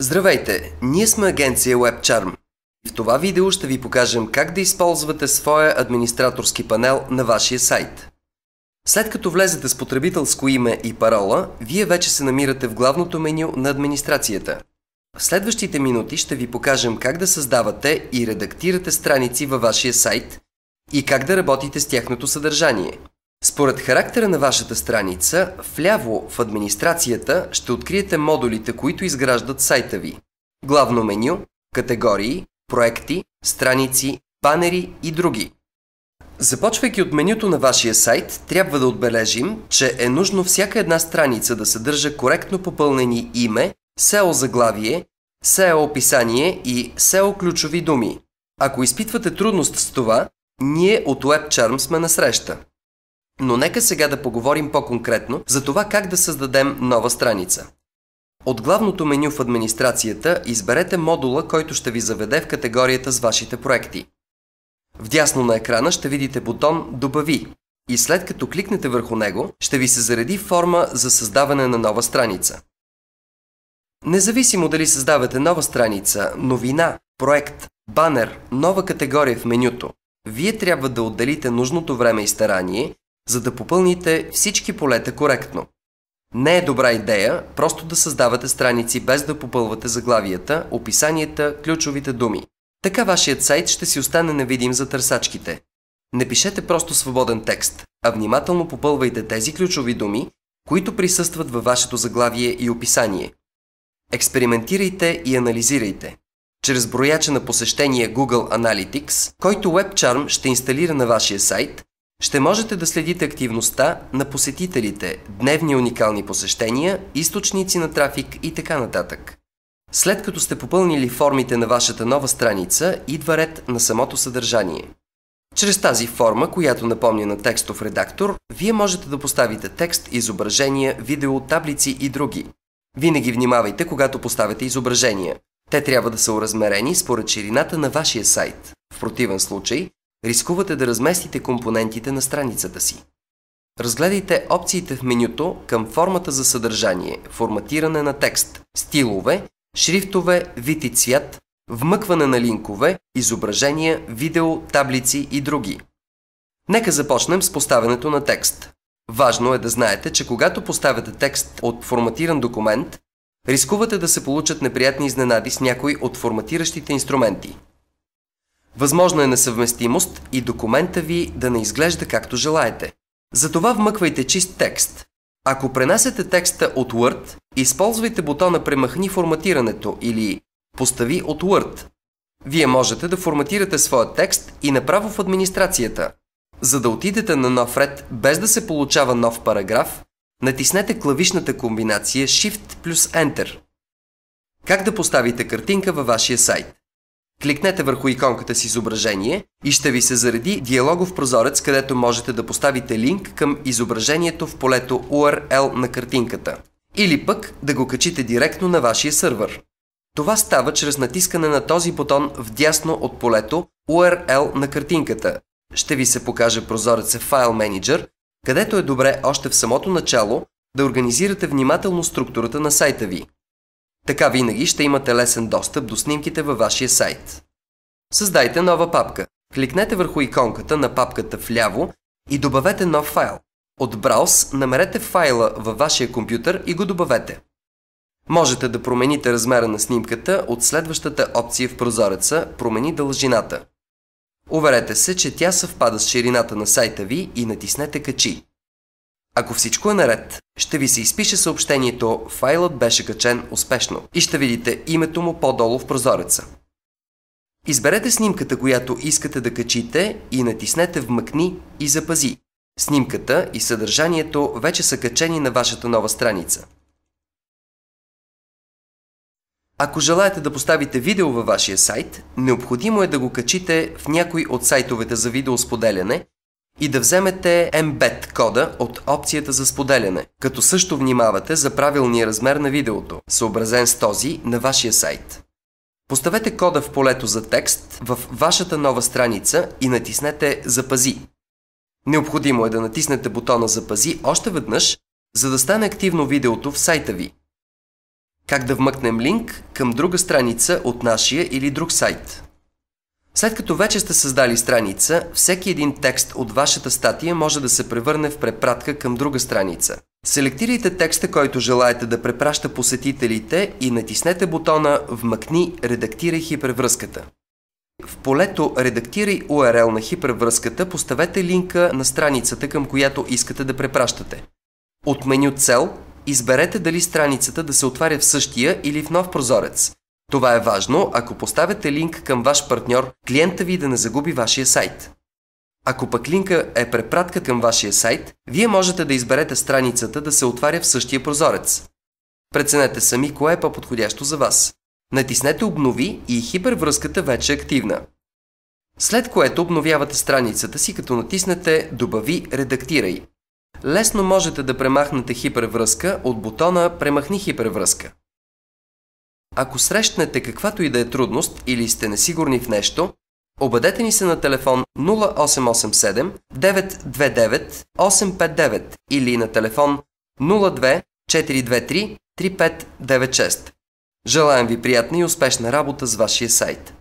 Здравейте! Ние сме агенция WebCharm. В това видео ще ви покажем как да използвате своя администраторски панел на вашия сайт. След като влезете с потребителско име и парола, вие вече се намирате в главното меню на администрацията. В следващите минути ще ви покажем как да създавате и редактирате страници във вашия сайт и как да работите с тяхното съдържание. Според характера на вашата страница, вляво в администрацията ще откриете модулите, които изграждат сайта ви. Главно меню, категории, проекти, страници, банери и други. Започвайки от менюто на вашия сайт, трябва да отбележим, че е нужно всяка една страница да съдържа коректно попълнени име, SEO заглавие, SEO описание и SEO ключови думи. Ако изпитвате трудност с това, ние от WebCharm сме насреща. Но нека сега да поговорим по-конкретно за това как да създадем нова страница. От главното меню в администрацията изберете модула, който ще ви заведе в категорията с вашите проекти. Вдясно на екрана ще видите бутон "Добави" и след като кликнете върху него, ще ви се зареди форма за създаване на нова страница. Независимо дали създавате нова страница, новина, проект, банер, нова категория в менюто, вие трябва да отделите нужното време и старание, за да попълните всички полета коректно. Не е добра идея просто да създавате страници без да попълвате заглавията, описанията, ключовите думи. Така вашият сайт ще си остане невидим за търсачките. Не пишете просто свободен текст, а внимателно попълвайте тези ключови думи, които присъстват във вашето заглавие и описание. Експериментирайте и анализирайте. Чрез брояча на посещение Google Analytics, който WebCharm ще инсталира на вашия сайт, ще можете да следите активността на посетителите, дневни уникални посещения, източници на трафик и така нататък. След като сте попълнили формите на вашата нова страница, идва ред на самото съдържание. Чрез тази форма, която напомня на текстов редактор, вие можете да поставите текст, изображения, видео, таблици и други. Винаги внимавайте, когато поставяте изображения. Те трябва да са оразмерени според ширината на вашия сайт. В противен случай, рискувате да разместите компонентите на страницата си. Разгледайте опциите в менюто към формата за съдържание, форматиране на текст, стилове, шрифтове, вид и цвят, вмъкване на линкове, изображения, видео, таблици и други. Нека започнем с поставянето на текст. Важно е да знаете, че когато поставяте текст от форматиран документ, рискувате да се получат неприятни изненади с някои от форматиращите инструменти. Възможна е несъвместимост и документа ви да не изглежда както желаете. Затова вмъквайте чист текст. Ако пренасяте текста от Word, използвайте бутона "Премахни форматирането" или "Постави от Word". Вие можете да форматирате своя текст и направо в администрацията. За да отидете на нов ред без да се получава нов параграф, натиснете клавишната комбинация Shift плюс Enter. Как да поставите картинка във вашия сайт? Кликнете върху иконката с изображение и ще ви се зареди диалогов прозорец, където можете да поставите линк към изображението в полето URL на картинката. Или пък да го качите директно на вашия сървър. Това става чрез натискане на този бутон вдясно от полето URL на картинката. Ще ви се покаже прозореца File Manager, където е добре още в самото начало да организирате внимателно структурата на сайта ви. Така винаги ще имате лесен достъп до снимките във вашия сайт. Създайте нова папка. Кликнете върху иконката на папката вляво и добавете нов файл. От Browse намерете файла във вашия компютър и го добавете. Можете да промените размера на снимката от следващата опция в прозореца "Промени дължината". Уверете се, че тя съвпада с ширината на сайта ви и натиснете "Качи". Ако всичко е наред, ще ви се изпише съобщението "Файлът беше качен успешно" и ще видите името му по-долу в прозореца. Изберете снимката, която искате да качите и натиснете "Вмъкни" и "Запази". Снимката и съдържанието вече са качени на вашата нова страница. Ако желаете да поставите видео във вашия сайт, необходимо е да го качите в някой от сайтовете за видеосподеляне и да вземете Embed кода от опцията за споделяне, като също внимавате за правилния размер на видеото, съобразен с този на вашия сайт. Поставете кода в полето за текст в вашата нова страница и натиснете "Запази". Необходимо е да натиснете бутона "Запази" още веднъж, за да стане активно видеото в сайта ви. Как да вмъкнем линк към друга страница от нашия или друг сайт. След като вече сте създали страница, всеки един текст от вашата статия може да се превърне в препратка към друга страница. Селектирайте текста, който желаете да препраща посетителите и натиснете бутона "Вмъкни, редактирай хипервръзката". В полето "Редактирай URL на хипервръзката" поставете линка на страницата, към която искате да препращате. От меню "Цел" изберете дали страницата да се отваря в същия или в нов прозорец. Това е важно, ако поставяте линк към ваш партньор, клиента ви да не загуби вашия сайт. Ако пък линка е препратка към вашия сайт, вие можете да изберете страницата да се отваря в същия прозорец. Преценете сами кое е по-подходящо за вас. Натиснете "Обнови" и хипервръзката вече е активна. След което обновявате страницата си, като натиснете "Добави, редактирай". Лесно можете да премахнете хипервръзка от бутона "Премахни хипервръзка". Ако срещнете каквато и да е трудност или сте несигурни в нещо, обадете ни се на телефон 0887 929 859 или на телефон 02 423 3596. Желаем ви приятна и успешна работа с вашия сайт.